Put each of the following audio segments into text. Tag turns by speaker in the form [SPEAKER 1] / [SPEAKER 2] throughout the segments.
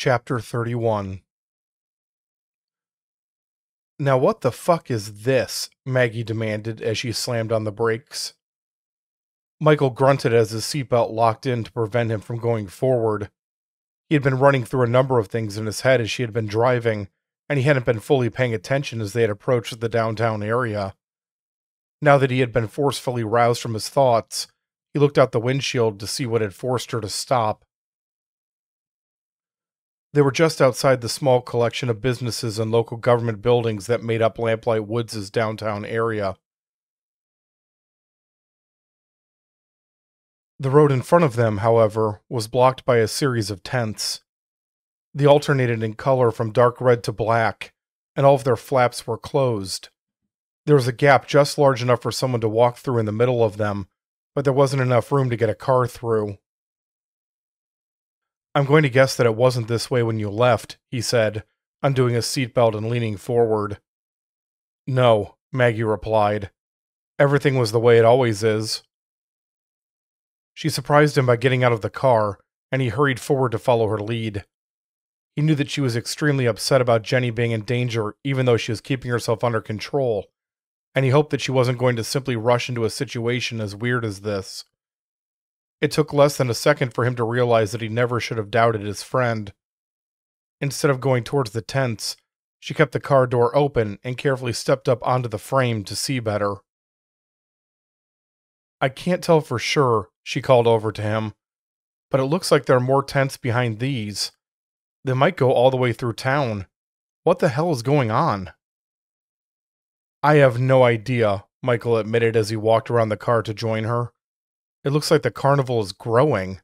[SPEAKER 1] Chapter 31. Now what the fuck is this? Maggie demanded as she slammed on the brakes. Michael grunted as his seatbelt locked in to prevent him from going forward. He had been running through a number of things in his head as she had been driving, and he hadn't been fully paying attention as they had approached the downtown area. Now that he had been forcefully roused from his thoughts, he looked out the windshield to see what had forced her to stop. They were just outside the small collection of businesses and local government buildings that made up Lamplight Woods' downtown area. The road in front of them, however, was blocked by a series of tents. They alternated in color from dark red to black, and all of their flaps were closed. There was a gap just large enough for someone to walk through in the middle of them, but there wasn't enough room to get a car through. "I'm going to guess that it wasn't this way when you left," he said, undoing his seatbelt and leaning forward. "No," Maggie replied. "Everything was the way it always is." She surprised him by getting out of the car, and he hurried forward to follow her lead. He knew that she was extremely upset about Jenni being in danger even though she was keeping herself under control, and he hoped that she wasn't going to simply rush into a situation as weird as this. It took less than a second for him to realize that he never should have doubted his friend. Instead of going towards the tents, she kept the car door open and carefully stepped up onto the frame to see better. "I can't tell for sure," she called over to him, "but it looks like there are more tents behind these. They might go all the way through town. What the hell is going on?" "I have no idea," Michael admitted as he walked around the car to join her. "It looks like the carnival is growing."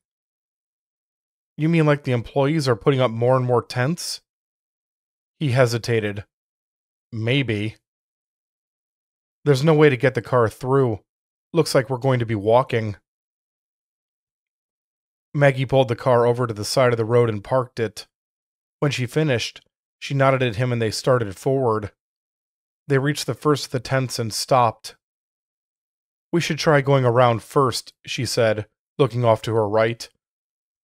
[SPEAKER 1] "You mean like the employees are putting up more and more tents?" He hesitated. "Maybe." "There's no way to get the car through. Looks like we're going to be walking." Maggie pulled the car over to the side of the road and parked it. When she finished, she nodded at him and they started forward. They reached the first of the tents and stopped. "We should try going around first," she said, looking off to her right.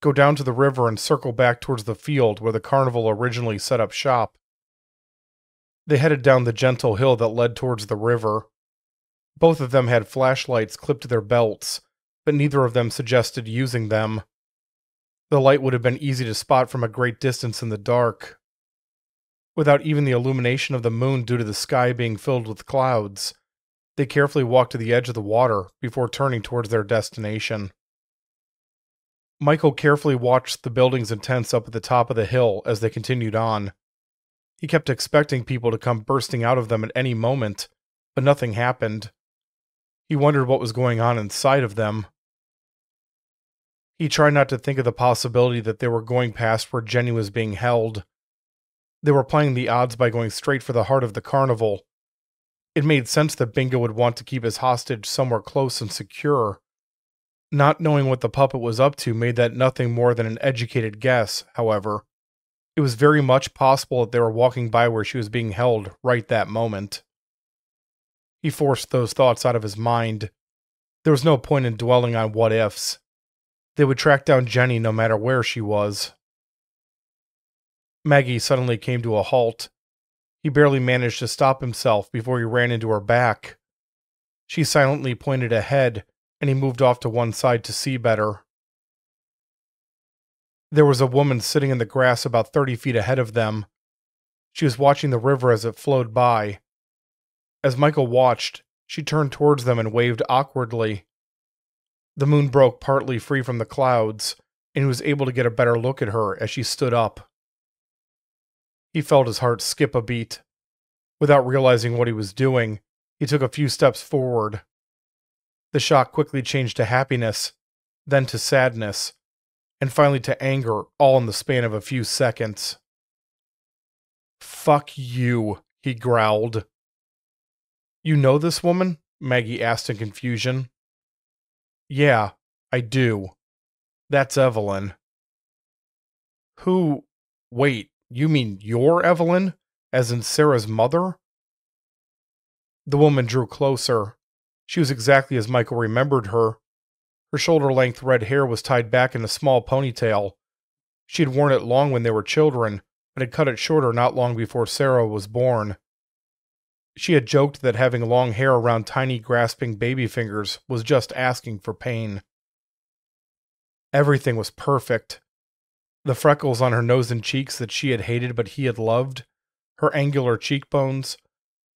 [SPEAKER 1] "Go down to the river and circle back towards the field where the carnival originally set up shop." They headed down the gentle hill that led towards the river. Both of them had flashlights clipped to their belts, but neither of them suggested using them. The light would have been easy to spot from a great distance in the dark. Without even the illumination of the moon due to the sky being filled with clouds, they carefully walked to the edge of the water before turning towards their destination. Michael carefully watched the buildings and tents up at the top of the hill as they continued on. He kept expecting people to come bursting out of them at any moment, but nothing happened. He wondered what was going on inside of them. He tried not to think of the possibility that they were going past where Jenni was being held. They were playing the odds by going straight for the heart of the carnival. It made sense that Bango would want to keep his hostage somewhere close and secure. Not knowing what the puppet was up to made that nothing more than an educated guess, however. It was very much possible that they were walking by where she was being held right that moment. He forced those thoughts out of his mind. There was no point in dwelling on what-ifs. They would track down Jenni no matter where she was. Maggie suddenly came to a halt. He barely managed to stop himself before he ran into her back. She silently pointed ahead, and he moved off to one side to see better. There was a woman sitting in the grass about 30 feet ahead of them. She was watching the river as it flowed by. As Michael watched, she turned towards them and waved awkwardly. The moon broke partly free from the clouds, and he was able to get a better look at her as she stood up. He felt his heart skip a beat. Without realizing what he was doing, he took a few steps forward. The shock quickly changed to happiness, then to sadness, and finally to anger, all in the span of a few seconds. "Fuck you," he growled. "You know this woman?" Maggie asked in confusion. "Yeah, I do. That's Evelyn." "Who? Wait, you mean you're Evelyn? As in Sarah's mother?" The woman drew closer. She was exactly as Michael remembered her. Her shoulder-length red hair was tied back in a small ponytail, She had worn it long when they were children, but had cut it shorter not long before Sarah was born. She had joked that having long hair around tiny grasping baby fingers was just asking for pain. Everything was perfect. The freckles on her nose and cheeks that she had hated but he had loved, her angular cheekbones,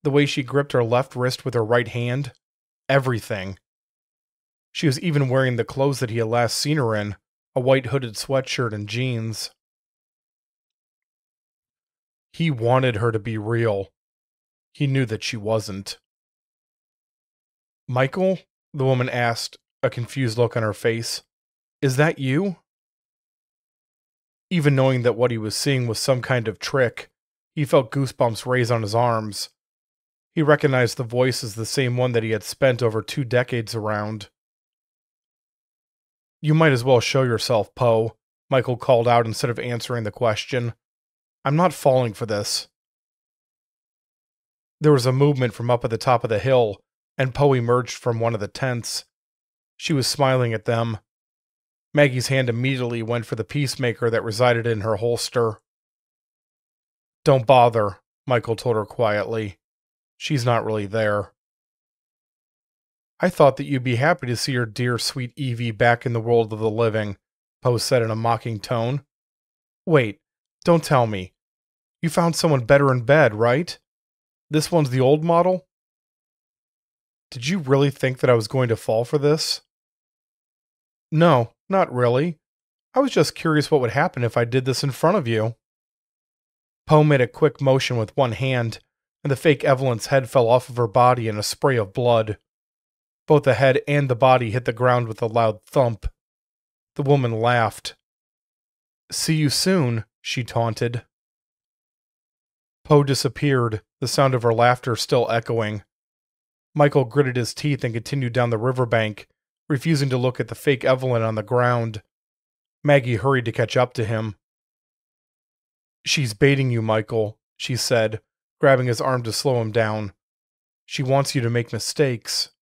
[SPEAKER 1] the way she gripped her left wrist with her right hand, everything. She was even wearing the clothes that he had last seen her in, a white hooded sweatshirt and jeans. He wanted her to be real. He knew that she wasn't. "Michael?" the woman asked, a confused look on her face. "Is that you?" Even knowing that what he was seeing was some kind of trick, he felt goosebumps raise on his arms. He recognized the voice as the same one that he had spent over 2 decades around. "You might as well show yourself, Poe," Michael called out instead of answering the question. "I'm not falling for this." There was a movement from up at the top of the hill, and Poe emerged from one of the tents. She was smiling at them. Maggie's hand immediately went for the peacemaker that resided in her holster. "Don't bother," Michael told her quietly. "She's not really there." "I thought that you'd be happy to see your dear, sweet Evie back in the world of the living," Poe said in a mocking tone. "Wait, don't tell me. You found someone better in bed, right? This one's the old model?" "Did you really think that I was going to fall for this?" "No, not really. I was just curious what would happen if I did this in front of you." Poe made a quick motion with one hand, and the fake Evelyn's head fell off of her body in a spray of blood. Both the head and the body hit the ground with a loud thump. The woman laughed. "See you soon," she taunted. Poe disappeared, the sound of her laughter still echoing. Michael gritted his teeth and continued down the riverbank, refusing to look at the fake Evelyn on the ground. Maggie hurried to catch up to him. "She's baiting you, Michael," she said, grabbing his arm to slow him down. "She wants you to make mistakes."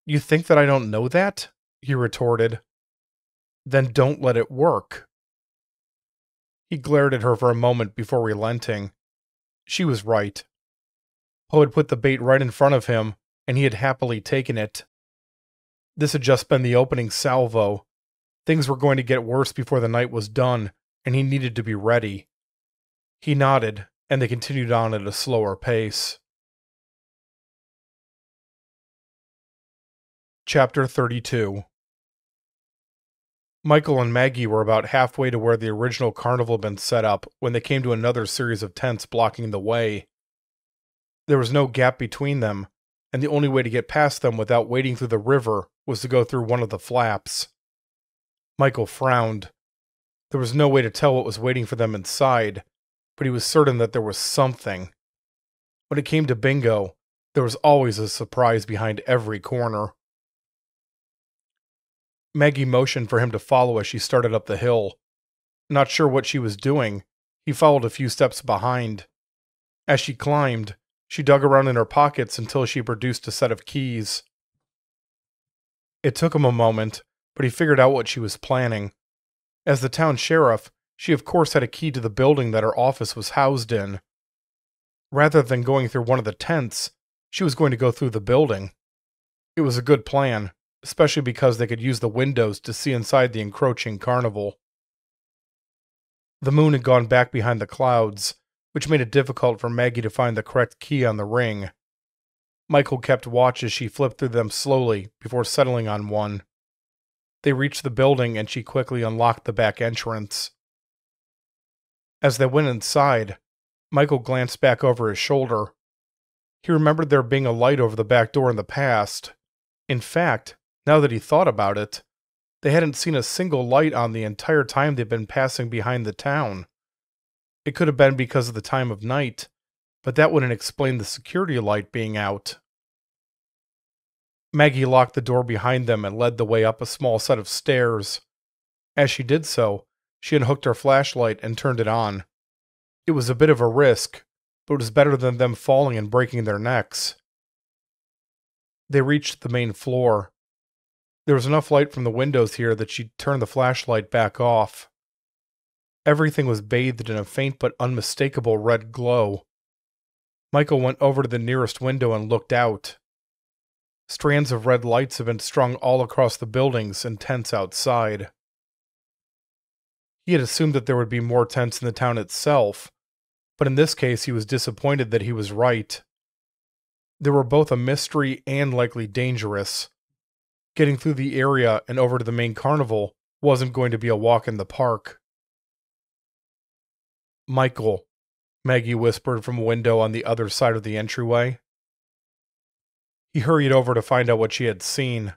[SPEAKER 1] "You think that I don't know that?" he retorted. "Then don't let it work." He glared at her for a moment before relenting. She was right. Poe had put the bait right in front of him, and he had happily taken it. This had just been the opening salvo. Things were going to get worse before the night was done, and he needed to be ready. He nodded, and they continued on at a slower pace. Chapter 32. Michael and Maggie were about halfway to where the original carnival had been set up when they came to another series of tents blocking the way. There was no gap between them, and the only way to get past them without wading through the river was to go through one of the flaps. Michael frowned. There was no way to tell what was waiting for them inside, but he was certain that there was something. When it came to bingo, there was always a surprise behind every corner. Maggie motioned for him to follow as she started up the hill. Not sure what she was doing, he followed a few steps behind. As she climbed, she dug around in her pockets until she produced a set of keys. It took him a moment, but he figured out what she was planning. As the town sheriff, she of course had a key to the building that her office was housed in. Rather than going through one of the tents, she was going to go through the building. It was a good plan, especially because they could use the windows to see inside the encroaching carnival. The moon had gone back behind the clouds, which made it difficult for Maggie to find the correct key on the ring. Michael kept watch as she flipped through them slowly before settling on one. They reached the building and she quickly unlocked the back entrance. As they went inside, Michael glanced back over his shoulder. He remembered there being a light over the back door in the past. In fact, now that he thought about it, they hadn't seen a single light on the entire time they'd been passing behind the town. It could have been because of the time of night, but that wouldn't explain the security light being out. Maggie locked the door behind them and led the way up a small set of stairs. As she did so, she unhooked her flashlight and turned it on. It was a bit of a risk, but it was better than them falling and breaking their necks. They reached the main floor. There was enough light from the windows here that she turned the flashlight back off. Everything was bathed in a faint but unmistakable red glow. Michael went over to the nearest window and looked out. Strands of red lights had been strung all across the buildings and tents outside. He had assumed that there would be more tents in the town itself, but in this case he was disappointed that he was right. They were both a mystery and likely dangerous. Getting through the area and over to the main carnival wasn't going to be a walk in the park. "Michael," Maggie whispered from a window on the other side of the entryway. He hurried over to find out what she had seen.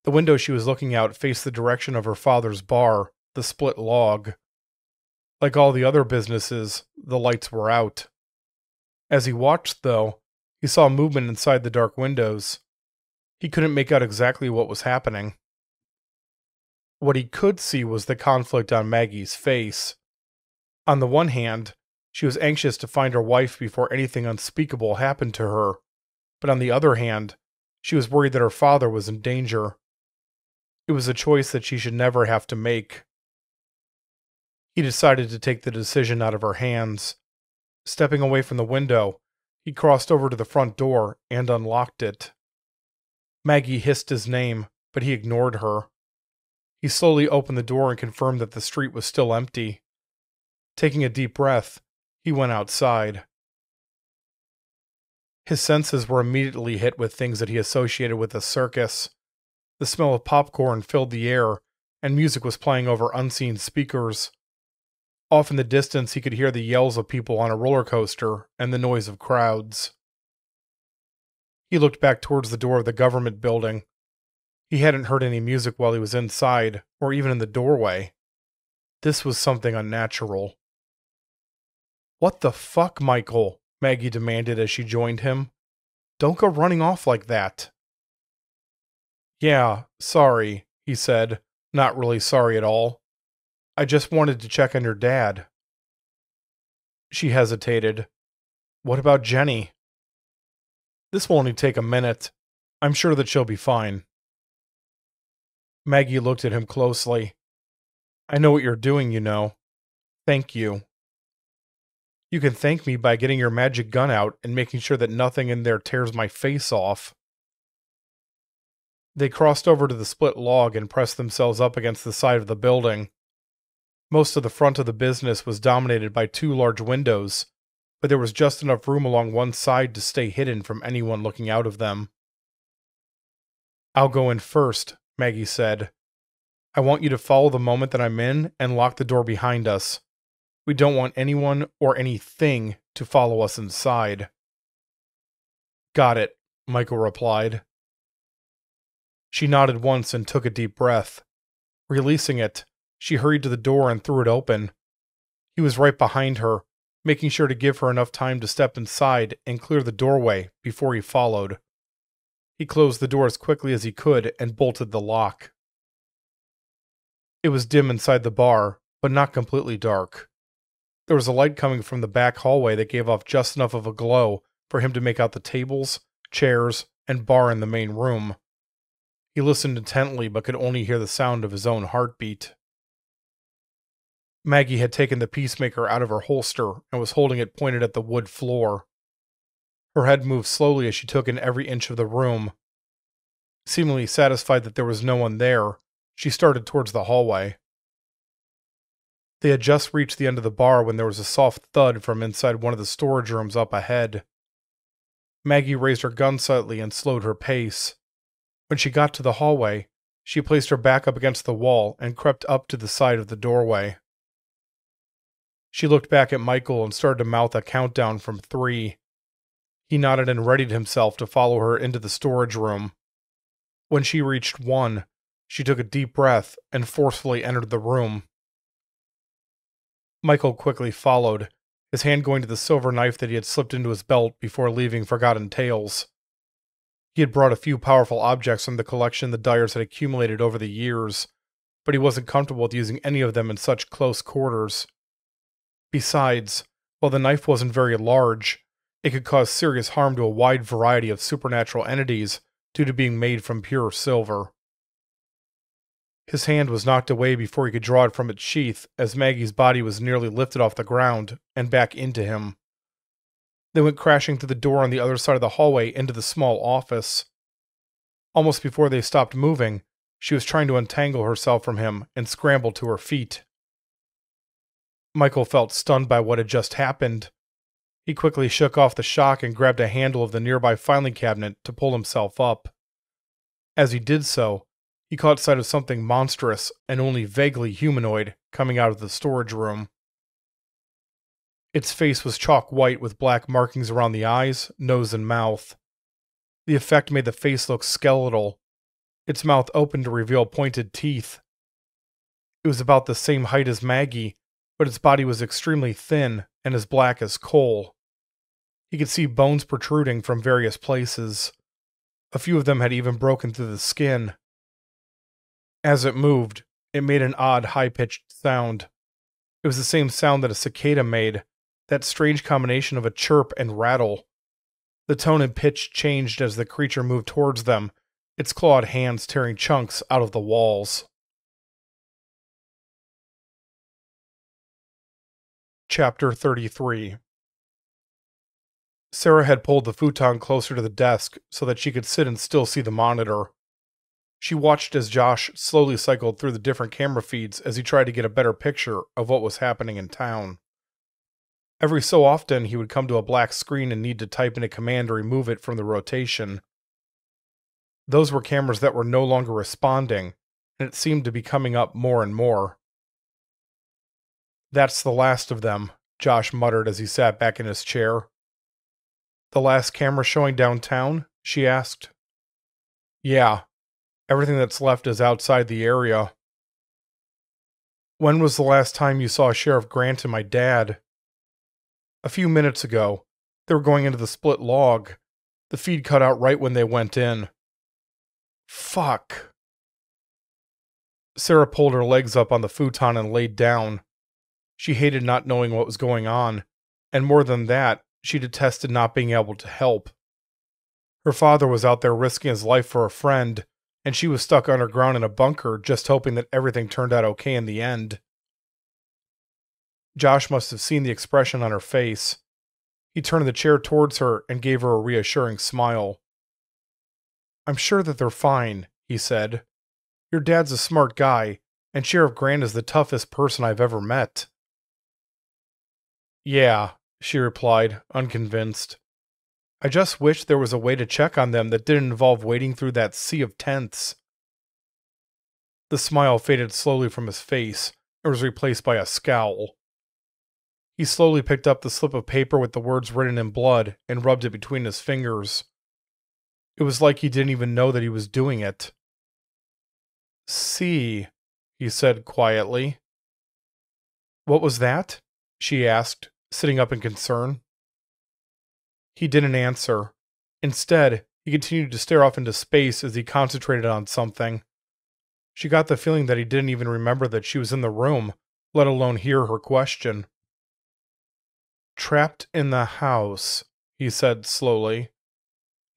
[SPEAKER 1] The window she was looking out faced the direction of her father's bar, the Split Log. Like all the other businesses, the lights were out. As he watched, though, he saw movement inside the dark windows. He couldn't make out exactly what was happening. What he could see was the conflict on Maggie's face. On the one hand, she was anxious to find her wife before anything unspeakable happened to her, but on the other hand, she was worried that her father was in danger. It was a choice that she should never have to make. He decided to take the decision out of her hands. Stepping away from the window, he crossed over to the front door and unlocked it. Maggie hissed his name, but he ignored her. He slowly opened the door and confirmed that the street was still empty. Taking a deep breath, he went outside. His senses were immediately hit with things that he associated with a circus. The smell of popcorn filled the air, and music was playing over unseen speakers. Off in the distance, he could hear the yells of people on a roller coaster and the noise of crowds. He looked back towards the door of the government building. He hadn't heard any music while he was inside, or even in the doorway. This was something unnatural. "What the fuck, Michael?" Maggie demanded as she joined him. "Don't go running off like that." "Yeah, sorry," he said, not really sorry at all. "I just wanted to check on your dad." She hesitated. "What about Jenni?" "This will only take a minute. I'm sure that she'll be fine." Maggie looked at him closely. "I know what you're doing, you know. Thank you." "You can thank me by getting your magic gun out and making sure that nothing in there tears my face off." They crossed over to the Split Log and pressed themselves up against the side of the building. Most of the front of the business was dominated by two large windows, but there was just enough room along one side to stay hidden from anyone looking out of them. "I'll go in first," Maggie said. "I want you to follow the moment that I'm in and lock the door behind us. We don't want anyone or anything to follow us inside." "Got it," Michael replied. She nodded once and took a deep breath. Releasing it, she hurried to the door and threw it open. He was right behind her, making sure to give her enough time to step inside and clear the doorway before he followed. He closed the door as quickly as he could and bolted the lock. It was dim inside the bar, but not completely dark. There was a light coming from the back hallway that gave off just enough of a glow for him to make out the tables, chairs, and bar in the main room. He listened intently but could only hear the sound of his own heartbeat. Maggie had taken the peacemaker out of her holster and was holding it pointed at the wood floor. Her head moved slowly as she took in every inch of the room. Seemingly satisfied that there was no one there, she started towards the hallway. They had just reached the end of the bar when there was a soft thud from inside one of the storage rooms up ahead. Maggie raised her gun slightly and slowed her pace. When she got to the hallway, she placed her back up against the wall and crept up to the side of the doorway. She looked back at Michael and started to mouth a countdown from 3. He nodded and readied himself to follow her into the storage room. When she reached 1, she took a deep breath and forcefully entered the room. Michael quickly followed, his hand going to the silver knife that he had slipped into his belt before leaving Forgotten Tales. He had brought a few powerful objects from the collection the Dyers had accumulated over the years, but he wasn't comfortable with using any of them in such close quarters. Besides, while the knife wasn't very large, it could cause serious harm to a wide variety of supernatural entities due to being made from pure silver. His hand was knocked away before he could draw it from its sheath, as Maggie's body was nearly lifted off the ground and back into him. They went crashing through the door on the other side of the hallway into the small office. Almost before they stopped moving, she was trying to untangle herself from him and scramble to her feet. Michael felt stunned by what had just happened. He quickly shook off the shock and grabbed a handle of the nearby filing cabinet to pull himself up. As he did so, he caught sight of something monstrous and only vaguely humanoid coming out of the storage room. Its face was chalk white with black markings around the eyes, nose, and mouth. The effect made the face look skeletal. Its mouth opened to reveal pointed teeth. It was about the same height as Maggie, but its body was extremely thin and as black as coal. He could see bones protruding from various places. A few of them had even broken through the skin. As it moved, it made an odd, high-pitched sound. It was the same sound that a cicada made, that strange combination of a chirp and rattle. The tone and pitch changed as the creature moved towards them, its clawed hands tearing chunks out of the walls. Chapter 33. Sarah had pulled the futon closer to the desk so that she could sit and still see the monitor. She watched as Josh slowly cycled through the different camera feeds as he tried to get a better picture of what was happening in town. Every so often, he would come to a black screen and need to type in a command to remove it from the rotation. Those were cameras that were no longer responding, and it seemed to be coming up more and more. "That's the last of them," Josh muttered as he sat back in his chair. "The last camera showing downtown?" she asked. "Yeah. Everything that's left is outside the area." "When was the last time you saw Sheriff Grant and my dad?" "A few minutes ago. They were going into the split log. The feed cut out right when they went in." "Fuck." Sarah pulled her legs up on the futon and laid down. She hated not knowing what was going on, and more than that, she detested not being able to help. Her father was out there risking his life for a friend, and she was stuck underground in a bunker just hoping that everything turned out okay in the end. Josh must have seen the expression on her face. He turned the chair towards her and gave her a reassuring smile. "I'm sure that they're fine," he said. "Your dad's a smart guy, and Sheriff Grant is the toughest person I've ever met." "Yeah," she replied, unconvinced. "I just wish there was a way to check on them that didn't involve wading through that sea of tents." The smile faded slowly from his face and was replaced by a scowl. He slowly picked up the slip of paper with the words written in blood and rubbed it between his fingers. It was like he didn't even know that he was doing it. "See," he said quietly. "What was that?" she asked, sitting up in concern. He didn't answer. Instead, he continued to stare off into space as he concentrated on something. She got the feeling that he didn't even remember that she was in the room, let alone hear her question. "Trapped in the house," he said slowly.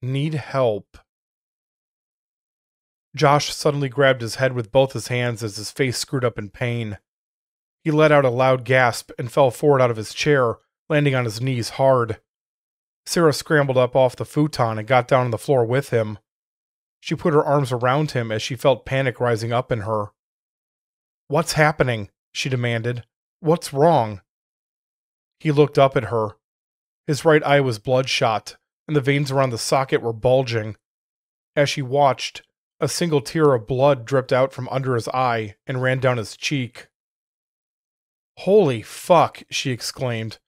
[SPEAKER 1] "Need help." Josh suddenly grabbed his head with both his hands as his face screwed up in pain. He let out a loud gasp and fell forward out of his chair, landing on his knees hard. Sarah scrambled up off the futon and got down on the floor with him. She put her arms around him as she felt panic rising up in her. "What's happening?" she demanded. "What's wrong?" He looked up at her. His right eye was bloodshot, and the veins around the socket were bulging. As she watched, a single tear of blood dripped out from under his eye and ran down his cheek. "Holy fuck," she exclaimed.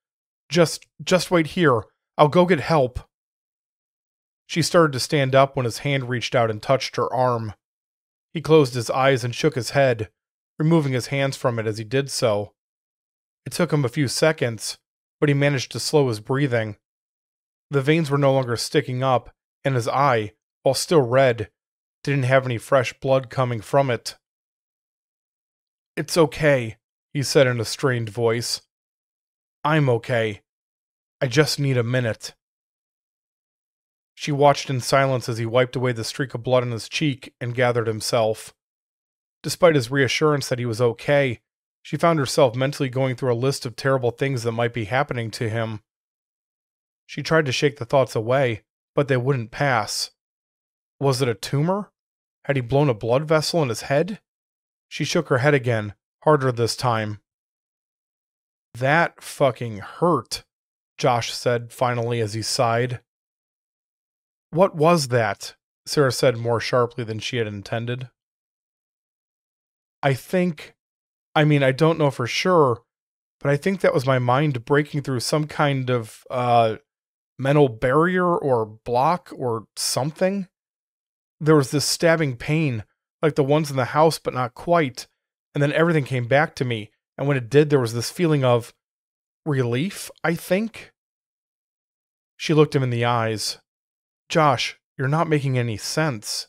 [SPEAKER 1] Just wait here. I'll go get help." She started to stand up when his hand reached out and touched her arm. He closed his eyes and shook his head, removing his hands from it as he did so. It took him a few seconds, but he managed to slow his breathing. The veins were no longer sticking up, and his eye, while still red, didn't have any fresh blood coming from it. "It's okay," he said in a strained voice. "I'm okay. I just need a minute." She watched in silence as he wiped away the streak of blood on his cheek and gathered himself. Despite his reassurance that he was okay, she found herself mentally going through a list of terrible things that might be happening to him. She tried to shake the thoughts away, but they wouldn't pass. Was it a tumor? Had he blown a blood vessel in his head? She shook her head again, harder this time. That fucking hurt, Josh said finally as he sighed. What was that? Sarah said more sharply than she had intended. I don't know for sure, but I think that was my mind breaking through some kind of, mental barrier or block or something. There was this stabbing pain, like the ones in the house, but not quite, and then everything came back to me, and when it did, there was this feeling of relief, I think. She looked him in the eyes. Josh, you're not making any sense.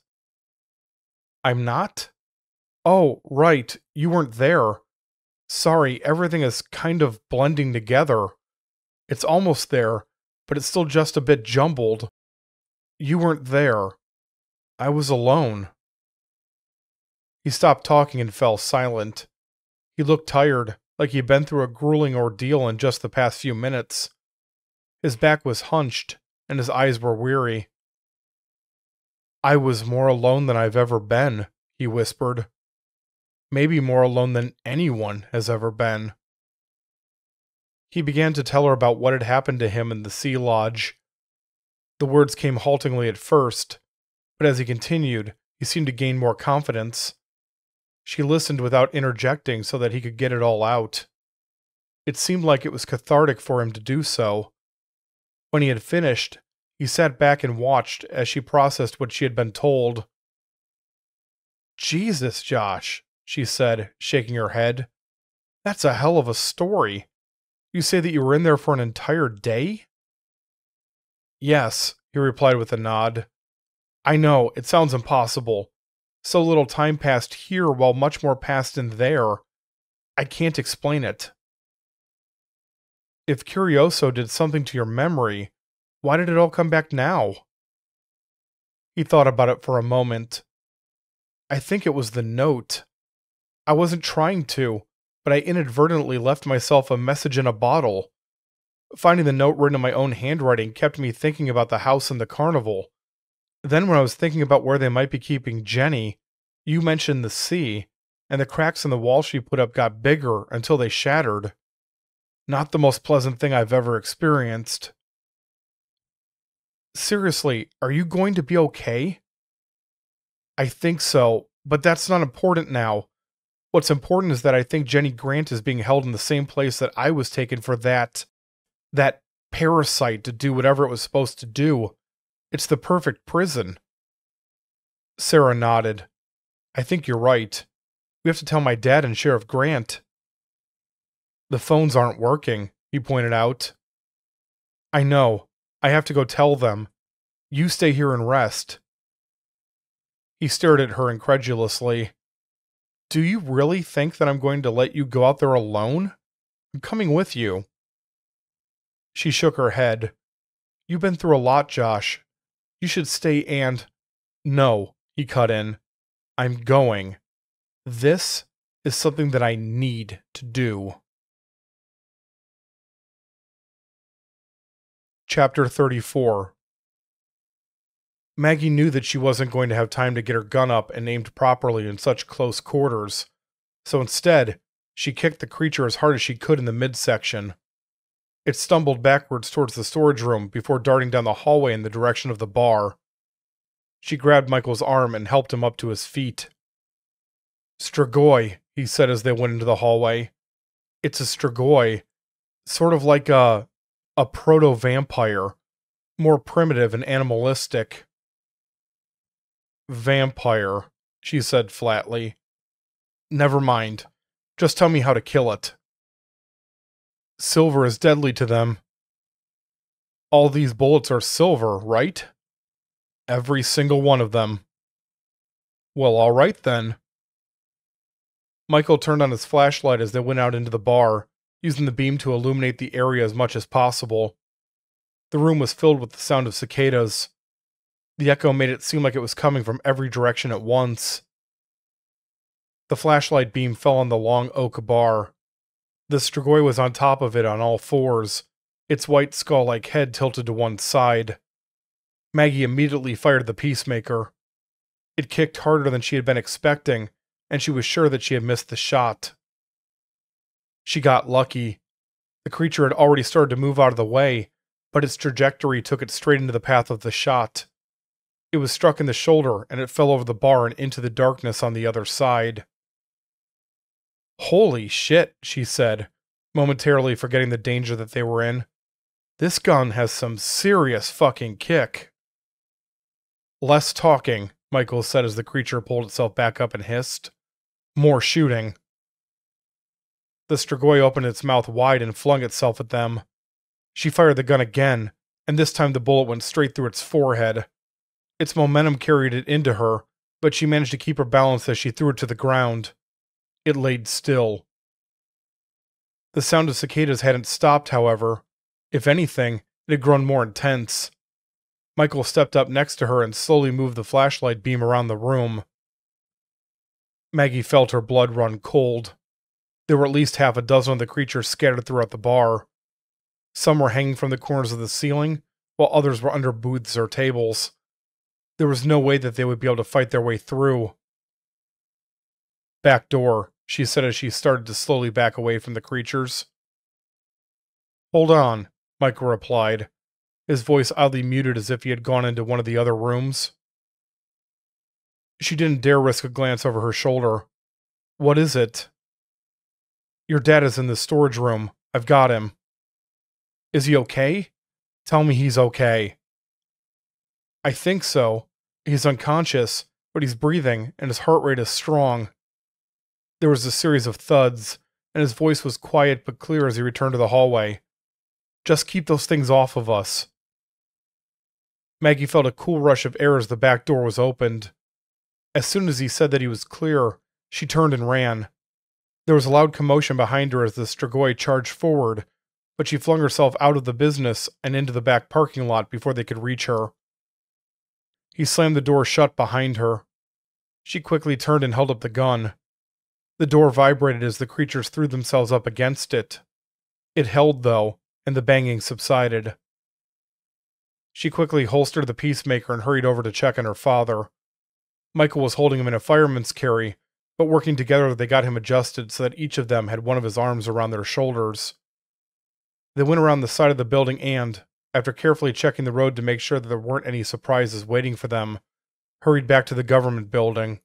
[SPEAKER 1] I'm not? Oh, right, you weren't there. Sorry, everything is kind of blending together. It's almost there, but it's still just a bit jumbled. You weren't there. I was alone. He stopped talking and fell silent. He looked tired, like he'd been through a grueling ordeal in just the past few minutes. His back was hunched, and his eyes were weary. I was more alone than I've ever been, he whispered. Maybe more alone than anyone has ever been. He began to tell her about what had happened to him in the Sea Lodge. The words came haltingly at first, but as he continued, he seemed to gain more confidence. She listened without interjecting so that he could get it all out. It seemed like it was cathartic for him to do so. When he had finished, he sat back and watched as she processed what she had been told. Jesus, Josh, she said, shaking her head. That's a hell of a story. You say that you were in there for an entire day? Yes, he replied with a nod. I know, it sounds impossible. So little time passed here while much more passed in there. I can't explain it. If Curioso did something to your memory, why did it all come back now? He thought about it for a moment. I think it was the note. I wasn't trying to, but I inadvertently left myself a message in a bottle. Finding the note written in my own handwriting kept me thinking about the house and the carnival. Then when I was thinking about where they might be keeping Jenni, you mentioned the sea, and the cracks in the wall she put up got bigger until they shattered. Not the most pleasant thing I've ever experienced. Seriously, are you going to be okay? I think so, but that's not important now. What's important is that I think Jenni Grant is being held in the same place that I was taken for that parasite to do whatever it was supposed to do. It's the perfect prison. Sarah nodded. I think you're right. We have to tell my dad and Sheriff Grant. The phones aren't working, he pointed out. I know. I have to go tell them. You stay here and rest. He stared at her incredulously. Do you really think that I'm going to let you go out there alone? I'm coming with you. She shook her head. You've been through a lot, Josh. You should stay and... No, he cut in. I'm going. This is something that I need to do. Chapter 34. Maggie knew that she wasn't going to have time to get her gun up and aimed properly in such close quarters, so instead, she kicked the creature as hard as she could in the midsection. It stumbled backwards towards the storage room before darting down the hallway in the direction of the bar. She grabbed Michael's arm and helped him up to his feet. Strigoi, he said as they went into the hallway. It's a Strigoi, sort of like a proto-vampire, more primitive and animalistic. Vampire, she said flatly. Never mind. Just tell me how to kill it. Silver is deadly to them. All these bullets are silver, right? Every single one of them. Well, all right then. Michael turned on his flashlight as they went out into the bar, using the beam to illuminate the area as much as possible. The room was filled with the sound of cicadas. The echo made it seem like it was coming from every direction at once. The flashlight beam fell on the long oak bar. The Strigoi was on top of it on all fours, its white skull-like head tilted to one side. Maggie immediately fired the peacemaker. It kicked harder than she had been expecting, and she was sure that she had missed the shot. She got lucky. The creature had already started to move out of the way, but its trajectory took it straight into the path of the shot. It was struck in the shoulder, and it fell over the bar and into the darkness on the other side. "Holy shit," she said, momentarily forgetting the danger that they were in. "This gun has some serious fucking kick." "Less talking," Michael said as the creature pulled itself back up and hissed. "More shooting." The Strigoi opened its mouth wide and flung itself at them. She fired the gun again, and this time the bullet went straight through its forehead. Its momentum carried it into her, but she managed to keep her balance as she threw it to the ground. It laid still. The sound of cicadas hadn't stopped, however. If anything, it had grown more intense. Michael stepped up next to her and slowly moved the flashlight beam around the room. Maggie felt her blood run cold. There were at least half a dozen of the creatures scattered throughout the bar. Some were hanging from the corners of the ceiling, while others were under booths or tables. There was no way that they would be able to fight their way through. "Back door," she said as she started to slowly back away from the creatures. "Hold on," Michael replied, his voice oddly muted as if he had gone into one of the other rooms. She didn't dare risk a glance over her shoulder. "What is it?" "Your dad is in the storage room. I've got him." "Is he okay? Tell me he's okay." "I think so. He's unconscious, but he's breathing, and his heart rate is strong." There was a series of thuds, and his voice was quiet but clear as he returned to the hallway. "Just keep those things off of us." Maggie felt a cool rush of air as the back door was opened. As soon as he said that he was clear, she turned and ran. There was a loud commotion behind her as the Strigoi charged forward, but she flung herself out of the business and into the back parking lot before they could reach her. He slammed the door shut behind her. She quickly turned and held up the gun. The door vibrated as the creatures threw themselves up against it. It held, though, and the banging subsided. She quickly holstered the peacemaker and hurried over to check on her father. Michael was holding him in a fireman's carry, but working together they got him adjusted so that each of them had one of his arms around their shoulders. They went around the side of the building and, after carefully checking the road to make sure that there weren't any surprises waiting for them, hurried back to the government building.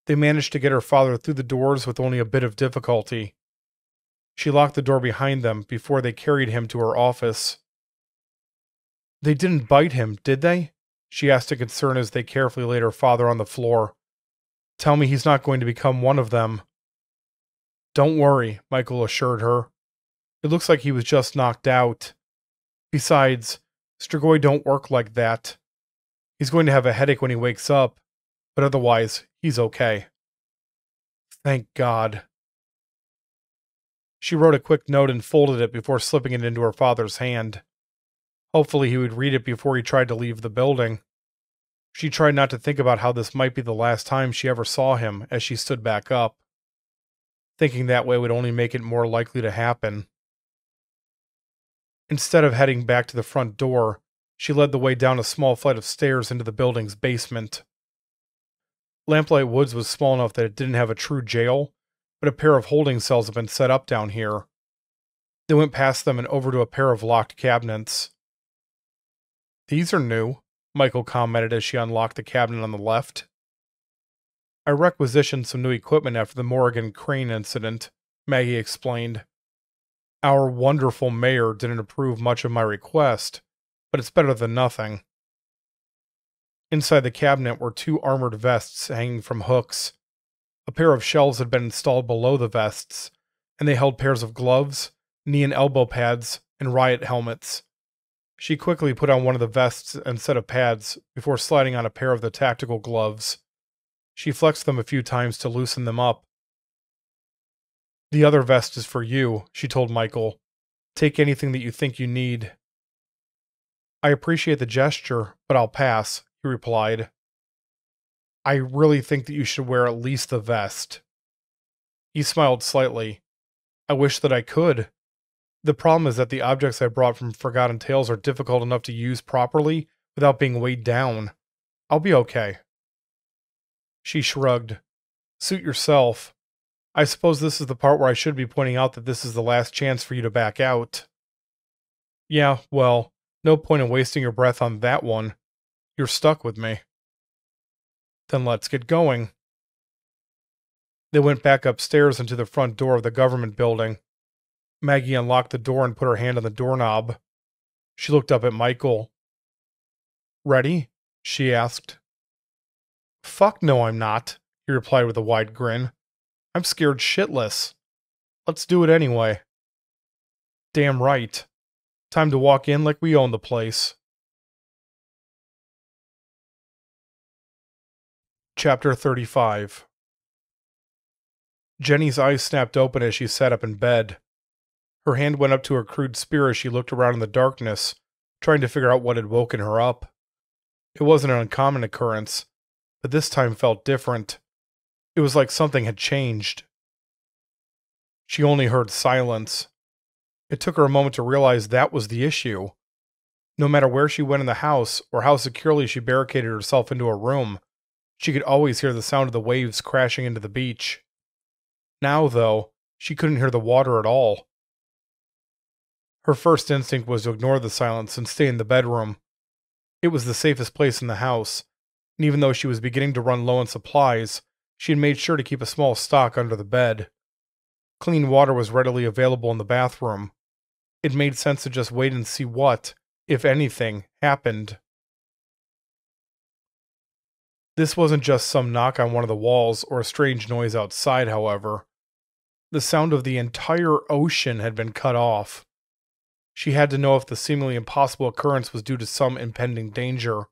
[SPEAKER 1] They managed to get her father through the doors with only a bit of difficulty. She locked the door behind them before they carried him to her office. "They didn't bite him, did they?" she asked in concern as they carefully laid her father on the floor. "Tell me he's not going to become one of them." "Don't worry," Michael assured her. "It looks like he was just knocked out. Besides, Strigoi don't work like that. He's going to have a headache when he wakes up, but otherwise, he's okay." "Thank God." She wrote a quick note and folded it before slipping it into her father's hand. Hopefully he would read it before he tried to leave the building. She tried not to think about how this might be the last time she ever saw him as she stood back up. Thinking that way would only make it more likely to happen. Instead of heading back to the front door, she led the way down a small flight of stairs into the building's basement. Lamplight Woods was small enough that it didn't have a true jail, but a pair of holding cells had been set up down here. They went past them and over to a pair of locked cabinets. "These are new," Michael commented as she unlocked the cabinet on the left. "I requisitioned some new equipment after the Morrigan crane incident," Maggie explained. "Our wonderful mayor didn't approve much of my request, but it's better than nothing." Inside the cabinet were two armored vests hanging from hooks. A pair of shelves had been installed below the vests, and they held pairs of gloves, knee and elbow pads, and riot helmets. She quickly put on one of the vests and set of pads before sliding on a pair of the tactical gloves. She flexed them a few times to loosen them up. "The other vest is for you," she told Michael. "Take anything that you think you need." "I appreciate the gesture, but I'll pass," he replied. I really think that you should wear at least the vest. He smiled slightly. I wish that I could. The problem is that the objects I brought from Forgotten Tales are difficult enough to use properly without being weighed down. I'll be okay. She shrugged. Suit yourself. I suppose this is the part where I should be pointing out that this is the last chance for you to back out. Yeah, well, no point in wasting your breath on that one. You're stuck with me. Then let's get going. They went back upstairs into the front door of the government building. Maggie unlocked the door and put her hand on the doorknob. She looked up at Michael. Ready? She asked. Fuck no, I'm not, he replied with a wide grin. I'm scared shitless. Let's do it anyway. Damn right. Time to walk in like we own the place. Chapter 35. Jenny's eyes snapped open as she sat up in bed. Her hand went up to her crude spear as she looked around in the darkness, trying to figure out what had woken her up. It wasn't an uncommon occurrence, but this time felt different. It was like something had changed. She only heard silence. It took her a moment to realize that was the issue. No matter where she went in the house, or how securely she barricaded herself into a room, she could always hear the sound of the waves crashing into the beach. Now, though, she couldn't hear the water at all. Her first instinct was to ignore the silence and stay in the bedroom. It was the safest place in the house, and even though she was beginning to run low on supplies, she had made sure to keep a small stock under the bed. Clean water was readily available in the bathroom. It made sense to just wait and see what, if anything, happened. This wasn't just some knock on one of the walls or a strange noise outside, however. The sound of the entire ocean had been cut off. She had to know if the seemingly impossible occurrence was due to some impending danger.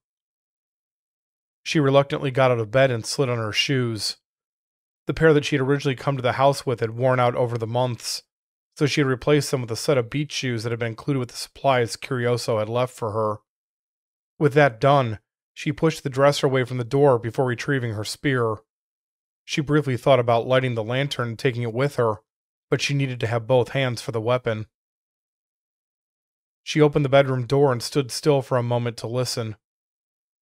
[SPEAKER 1] She reluctantly got out of bed and slid on her shoes. The pair that she had originally come to the house with had worn out over the months, so she had replaced them with a set of beach shoes that had been included with the supplies Curioso had left for her. With that done, she pushed the dresser away from the door before retrieving her spear. She briefly thought about lighting the lantern and taking it with her, but she needed to have both hands for the weapon. She opened the bedroom door and stood still for a moment to listen.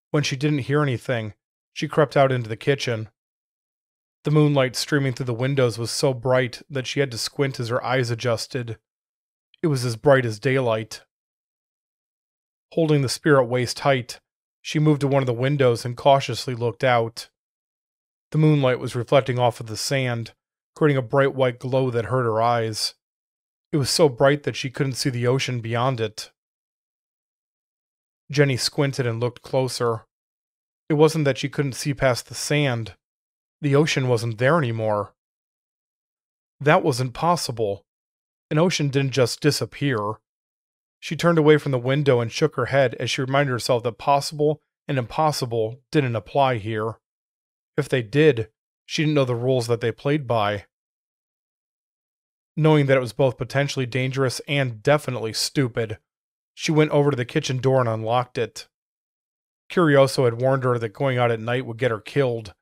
[SPEAKER 1] When she didn't hear anything, she crept out into the kitchen. The moonlight streaming through the windows was so bright that she had to squint as her eyes adjusted. It was as bright as daylight. Holding the spear at waist height, she moved to one of the windows and cautiously looked out. The moonlight was reflecting off of the sand, creating a bright white glow that hurt her eyes. It was so bright that she couldn't see the ocean beyond it. Jenny squinted and looked closer. It wasn't that she couldn't see past the sand. The ocean wasn't there anymore. That wasn't possible. An ocean didn't just disappear. She turned away from the window and shook her head as she reminded herself that possible and impossible didn't apply here. If they did, she didn't know the rules that they played by. Knowing that it was both potentially dangerous and definitely stupid, she went over to the kitchen door and unlocked it. Curioso had warned her that going out at night would get her killed,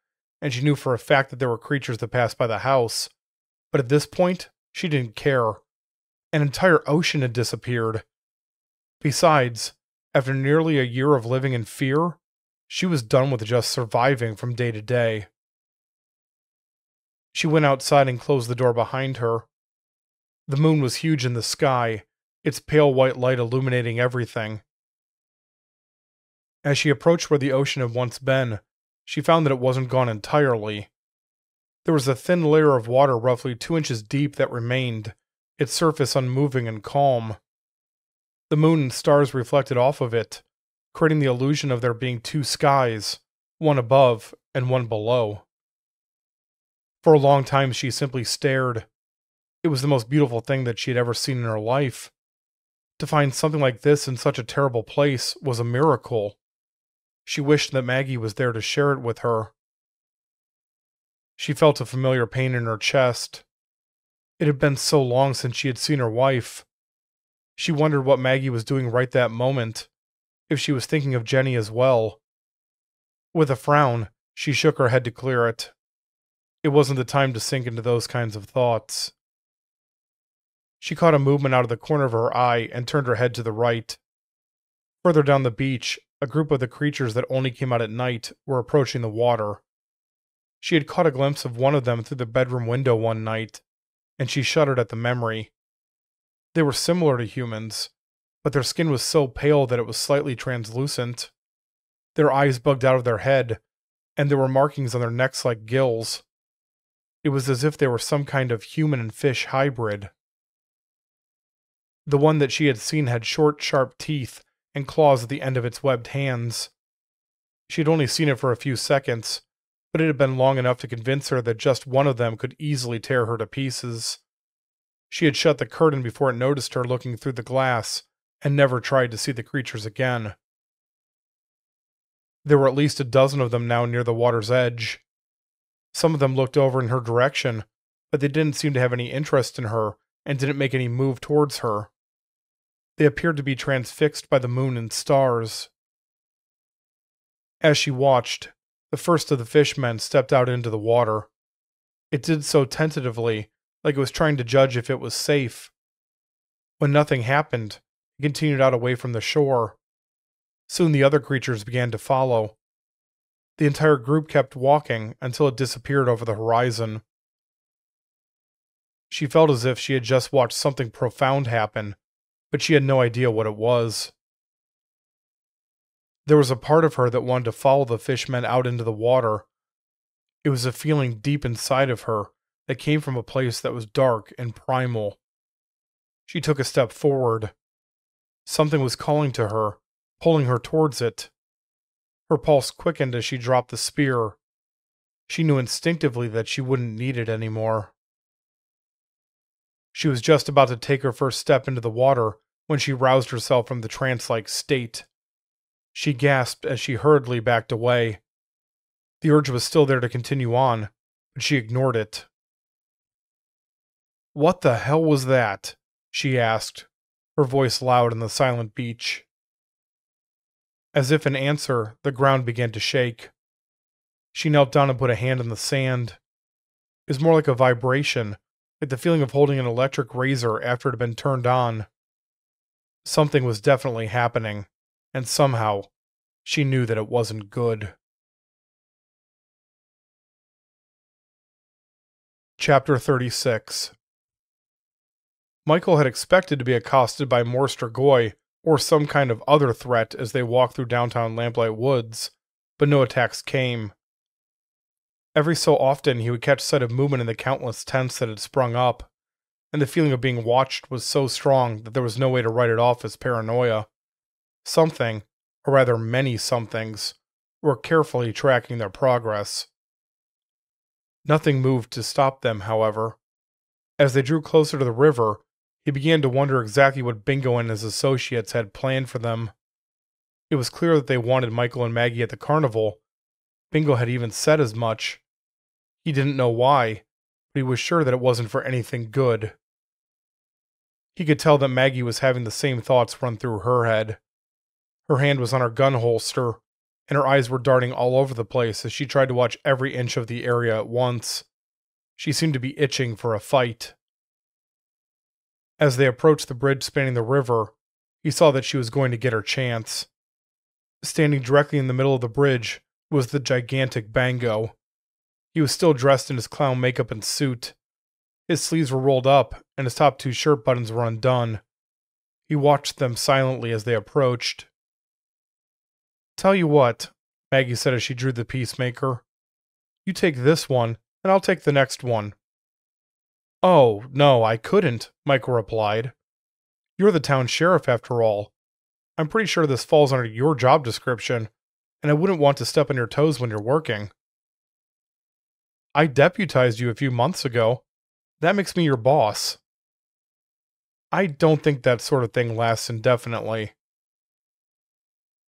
[SPEAKER 1] and she knew for a fact that there were creatures that passed by the house. But at this point, she didn't care. An entire ocean had disappeared. Besides, after nearly a year of living in fear, she was done with just surviving from day to day. She went outside and closed the door behind her. The moon was huge in the sky, its pale white light illuminating everything. As she approached where the ocean had once been, she found that it wasn't gone entirely. There was a thin layer of water roughly 2 inches deep that remained, its surface unmoving and calm. The moon and stars reflected off of it, creating the illusion of there being 2 skies, one above and one below. For a long time she simply stared. It was the most beautiful thing that she had ever seen in her life. To find something like this in such a terrible place was a miracle. She wished that Maggie was there to share it with her. She felt a familiar pain in her chest. It had been so long since she had seen her wife. She wondered what Maggie was doing right that moment, if she was thinking of Jenny as well. With a frown, She shook her head to clear it. It wasn't the time to sink into those kinds of thoughts. She caught a movement out of the corner of her eye and turned her head to the right. Further down the beach, a group of the creatures that only came out at night were approaching the water. She had caught a glimpse of one of them through the bedroom window one night, and she shuddered at the memory. They were similar to humans, but their skin was so pale that it was slightly translucent. Their eyes bugged out of their head, and there were markings on their necks like gills. It was as if they were some kind of human and fish hybrid. The one that she had seen had short, sharp teeth and claws at the end of its webbed hands. She had only seen it for a few seconds, but it had been long enough to convince her that just one of them could easily tear her to pieces. She had shut the curtain before it noticed her looking through the glass, and never tried to see the creatures again. There were at least a dozen of them now near the water's edge. Some of them looked over in her direction, but they didn't seem to have any interest in her and didn't make any move towards her. They appeared to be transfixed by the moon and stars. As she watched, the first of the fishmen stepped out into the water. It did so tentatively, like it was trying to judge if it was safe. When nothing happened, it continued out away from the shore. Soon the other creatures began to follow. The entire group kept walking until it disappeared over the horizon. She felt as if she had just watched something profound happen, but she had no idea what it was. There was a part of her that wanted to follow the fishmen out into the water. It was a feeling deep inside of her that came from a place that was dark and primal. She took a step forward. Something was calling to her, pulling her towards it. Her pulse quickened as she dropped the spear. She knew instinctively that she wouldn't need it anymore. She was just about to take her first step into the water when she roused herself from the trance-like state. She gasped as she hurriedly backed away. The urge was still there to continue on, but she ignored it. "What the hell was that?" she asked, her voice loud on the silent beach. As if in answer, the ground began to shake. She knelt down and put a hand in the sand. It was more like a vibration, like the feeling of holding an electric razor after it had been turned on. Something was definitely happening, and somehow, she knew that it wasn't good. Chapter 36. Michael had expected to be accosted by Morster Goy or some kind of other threat as they walked through downtown Lamplight Woods, but no attacks came. Every so often he would catch sight of movement in the countless tents that had sprung up, and the feeling of being watched was so strong that there was no way to write it off as paranoia. Something, or rather many somethings, were carefully tracking their progress. Nothing moved to stop them, however. As they drew closer to the river, he began to wonder exactly what Bingo and his associates had planned for them. It was clear that they wanted Michael and Maggie at the carnival. Bingo had even said as much. He didn't know why, but he was sure that it wasn't for anything good. He could tell that Maggie was having the same thoughts run through her head. Her hand was on her gun holster, and her eyes were darting all over the place as she tried to watch every inch of the area at once. She seemed to be itching for a fight. As they approached the bridge spanning the river, he saw that she was going to get her chance. Standing directly in the middle of the bridge was the gigantic Bango. He was still dressed in his clown makeup and suit. His sleeves were rolled up, and his top two shirt buttons were undone. He watched them silently as they approached. "Tell you what," Maggie said as she drew the peacemaker. "You take this one, and I'll take the next one." "Oh, no, I couldn't," Michael replied. "You're the town sheriff, after all. I'm pretty sure this falls under your job description, and I wouldn't want to step on your toes when you're working." "I deputized you a few months ago. That makes me your boss." "I don't think that sort of thing lasts indefinitely."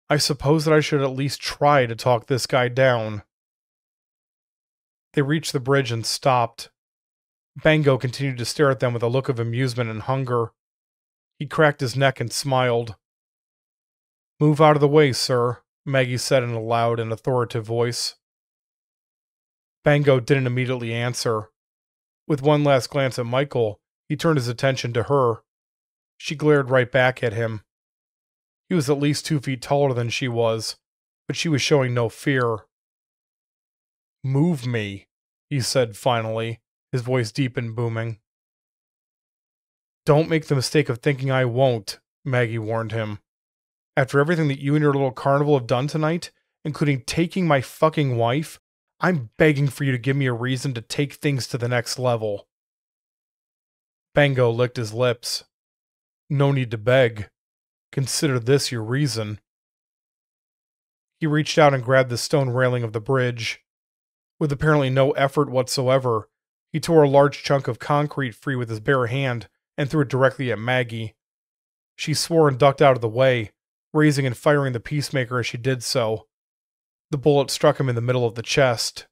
[SPEAKER 1] "I suppose that I should at least try to talk this guy down." They reached the bridge and stopped. Bango continued to stare at them with a look of amusement and hunger. He cracked his neck and smiled. "Move out of the way, sir," Maggie said in a loud and authoritative voice. Bango didn't immediately answer. With one last glance at Michael, he turned his attention to her. She glared right back at him. He was at least 2 feet taller than she was, but she was showing no fear. "Move me," he said finally, his voice deep and booming. "Don't make the mistake of thinking I won't," Maggie warned him. "After everything that you and your little carnival have done tonight, including taking my fucking wife, I'm begging for you to give me a reason to take things to the next level." Bango licked his lips. "No need to beg. Consider this your reason." He reached out and grabbed the stone railing of the bridge. With apparently no effort whatsoever, he tore a large chunk of concrete free with his bare hand and threw it directly at Maggie. She swore and ducked out of the way, raising and firing the peacemaker as she did so. The bullet struck him in the middle of the chest.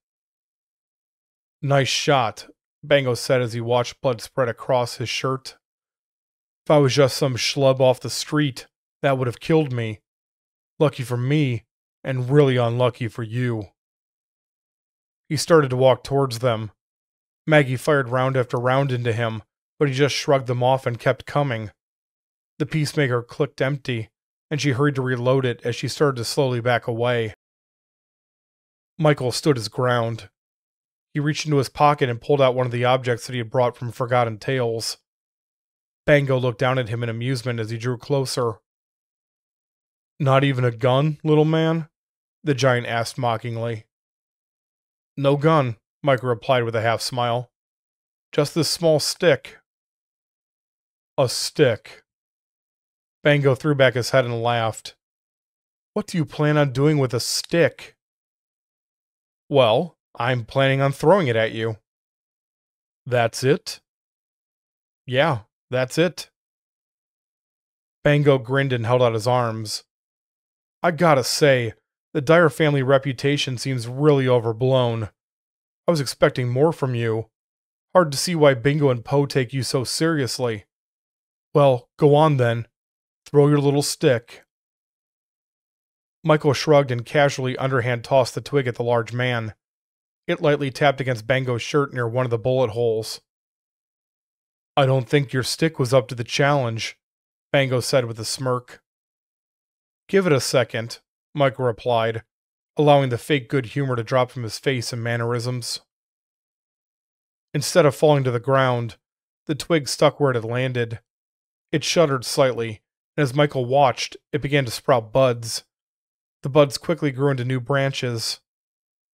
[SPEAKER 1] "Nice shot," Bango said as he watched blood spread across his shirt. "If I was just some schlub off the street, that would have killed me. Lucky for me, and really unlucky for you." He started to walk towards them. Maggie fired round after round into him, but he just shrugged them off and kept coming. The peacemaker clicked empty, and she hurried to reload it as she started to slowly back away. Michael stood his ground. He reached into his pocket and pulled out one of the objects that he had brought from Forgotten Tales. Bango looked down at him in amusement as he drew closer. "Not even a gun, little man?" the giant asked mockingly. "No gun," Michael replied with a half smile. "Just this small stick." "A stick." Bango threw back his head and laughed. "What do you plan on doing with a stick?" "Well, I'm planning on throwing it at you." "That's it?" "Yeah, that's it." Bango grinned and held out his arms. "I gotta say, the Dyer family reputation seems really overblown. I was expecting more from you. Hard to see why Bingo and Poe take you so seriously. Well, go on then. Throw your little stick." Michael shrugged and casually underhand tossed the twig at the large man. It lightly tapped against Bango's shirt near one of the bullet holes. "I don't think your stick was up to the challenge," Bango said with a smirk. "Give it a second," Michael replied, allowing the fake good humor to drop from his face and mannerisms. Instead of falling to the ground, the twig stuck where it had landed. It shuddered slightly, and as Michael watched, it began to sprout buds. The buds quickly grew into new branches.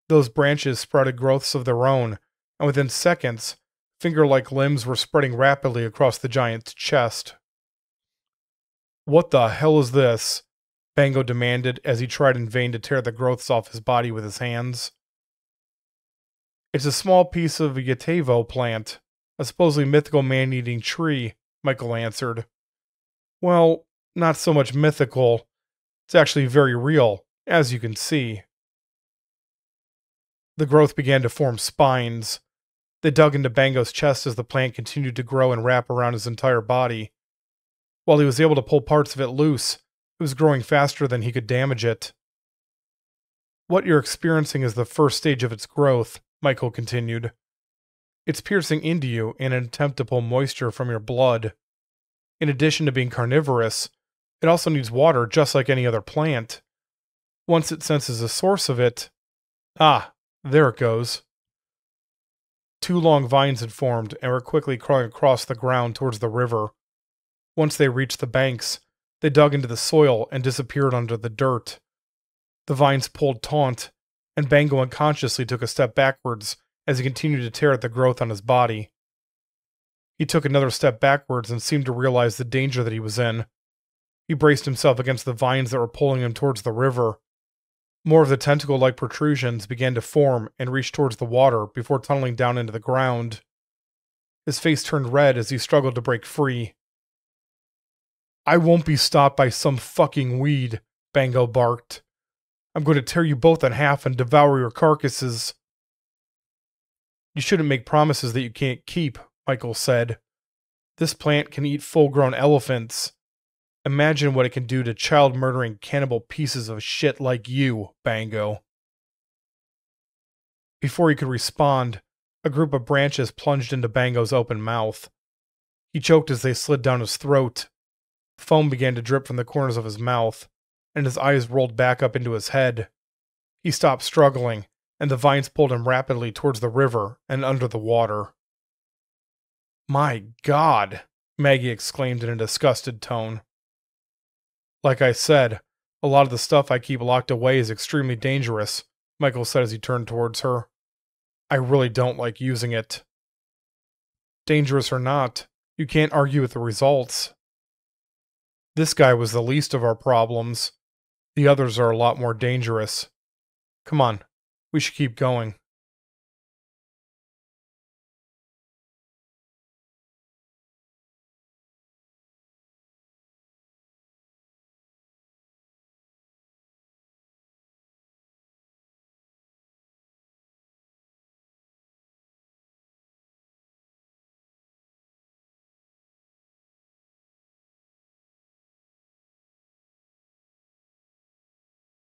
[SPEAKER 1] Those branches sprouted growths of their own, and within seconds, finger-like limbs were spreading rapidly across the giant's chest. "What the hell is this?" Bango demanded as he tried in vain to tear the growths off his body with his hands. "It's a small piece of a Yatavo plant, a supposedly mythical man-eating tree," Michael answered. "Well, not so much mythical. It's actually very real, as you can see." The growth began to form spines. They dug into Bango's chest as the plant continued to grow and wrap around his entire body. While he was able to pull parts of it loose, it was growing faster than he could damage it. "What you're experiencing is the first stage of its growth," Michael continued. "It's piercing into you in an attempt to pull moisture from your blood. In addition to being carnivorous, it also needs water just like any other plant. Once it senses the source of it... Ah, there it goes." 2 long vines had formed and were quickly crawling across the ground towards the river. Once they reached the banks, they dug into the soil and disappeared under the dirt. The vines pulled taut, and Bango unconsciously took a step backwards as he continued to tear at the growth on his body. He took another step backwards and seemed to realize the danger that he was in. He braced himself against the vines that were pulling him towards the river. More of the tentacle-like protrusions began to form and reach towards the water before tunneling down into the ground. His face turned red as he struggled to break free. "I won't be stopped by some fucking weed," Bango barked. "I'm going to tear you both in half and devour your carcasses." "You shouldn't make promises that you can't keep," Michael said. "This plant can eat full-grown elephants. Imagine what it can do to child-murdering cannibal pieces of shit like you, Bango." Before he could respond, a group of branches plunged into Bango's open mouth. He choked as they slid down his throat. Foam began to drip from the corners of his mouth, and his eyes rolled back up into his head. He stopped struggling, and the vines pulled him rapidly towards the river and under the water. "My God!" Maggie exclaimed in a disgusted tone. "Like I said, a lot of the stuff I keep locked away is extremely dangerous," Michael said as he turned towards her. "I really don't like using it." "Dangerous or not, you can't argue with the results. This guy was the least of our problems. The others are a lot more dangerous. Come on, we should keep going."